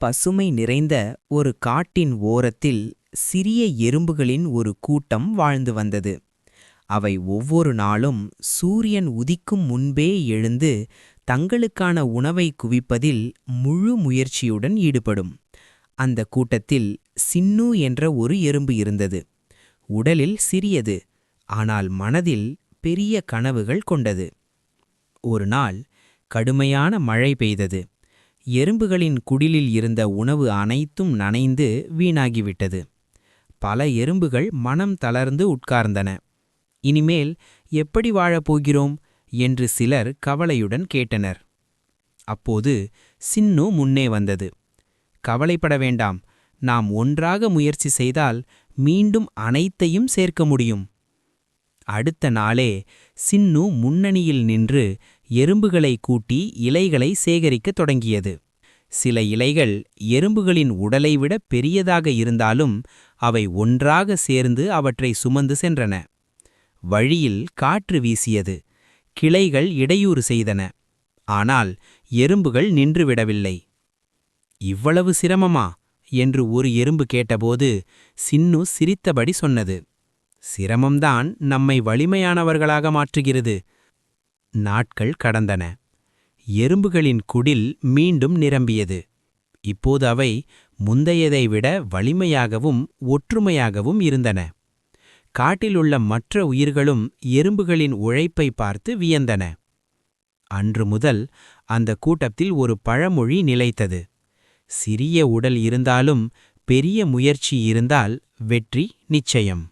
பசுமை நிறைந்த ஒரு காட்டின் ஓரத்தில் சிறிய எறும்புகளின் ஒரு கூட்டம் வாழ்ந்து வந்தது. அவை ஒவ்வொரு நாளும் சூரியன் உதிக்கும் முன்பே எழுந்து தங்களுக்கான உணவை குவிப்பதில் முழு முயற்சியுடன் ஈடுபடும். அந்த கூட்டத்தில் சின்னு என்ற ஒரு எறும்பு இருந்தது. உடலில் சிறியது, ஆனால் மனதில் பெரிய கனவுகள் கொண்டது. ஒரு நாள் கடுமையான மழை பெய்தது. எறும்புகளின் குடிலில் இருந்த உணவு அனைத்தும் நனைந்து வீணாகிவிட்டது. பல எறும்புகள் மனம் தளர்ந்து உட்கார்ந்தன. இனிமேல் எப்படி வாழப்போகிறோம் என்று சிலர் கவலையுடன் கேட்டனர். அப்போது சின்னு முன்னே வந்தது. கவலைப்பட வேண்டாம், நாம் ஒன்றாக முயற்சி செய்தால் மீண்டும் அனைத்தையும் சேர்க்க முடியும். அடுத்த நாளே சின்னு முன்னணியில் நின்று எறும்புகளை கூட்டி இலைகளை சேகரிக்கத் தொடங்கியது. சில இலைகள் எறும்புகளின் உடலை விட பெரியதாக இருந்தாலும் அவை ஒன்றாக சேர்ந்து அவற்றை சுமந்து சென்றன. வழியில் காற்று வீசியது, கிளைகள் இடையூறு செய்தன. ஆனால் எறும்புகள் நின்றுவிடவில்லை. இவ்வளவு சிரமமா என்று ஒரு எறும்பு கேட்டபோது சின்னு சிரித்தபடி சொன்னது, சிரமம்தான் நம்மை வலிமையானவர்களாக மாற்றுகிறது. நாட்கள் கடந்தன. எறும்புகளின் குடில் மீண்டும் நிரம்பியது. இப்போது அவை முந்தையதை விட வலிமையாகவும் ஒற்றுமையாகவும் இருந்தன. காட்டிலுள்ள மற்ற உயிர்களும் எறும்புகளின் உழைப்பை பார்த்து வியந்தன. அன்று முதல் அந்த கூட்டத்தில் ஒரு பழமொழி நிலைத்தது. சிறிய உடல் இருந்தாலும் பெரிய முயற்சி இருந்தால் வெற்றி நிச்சயம்.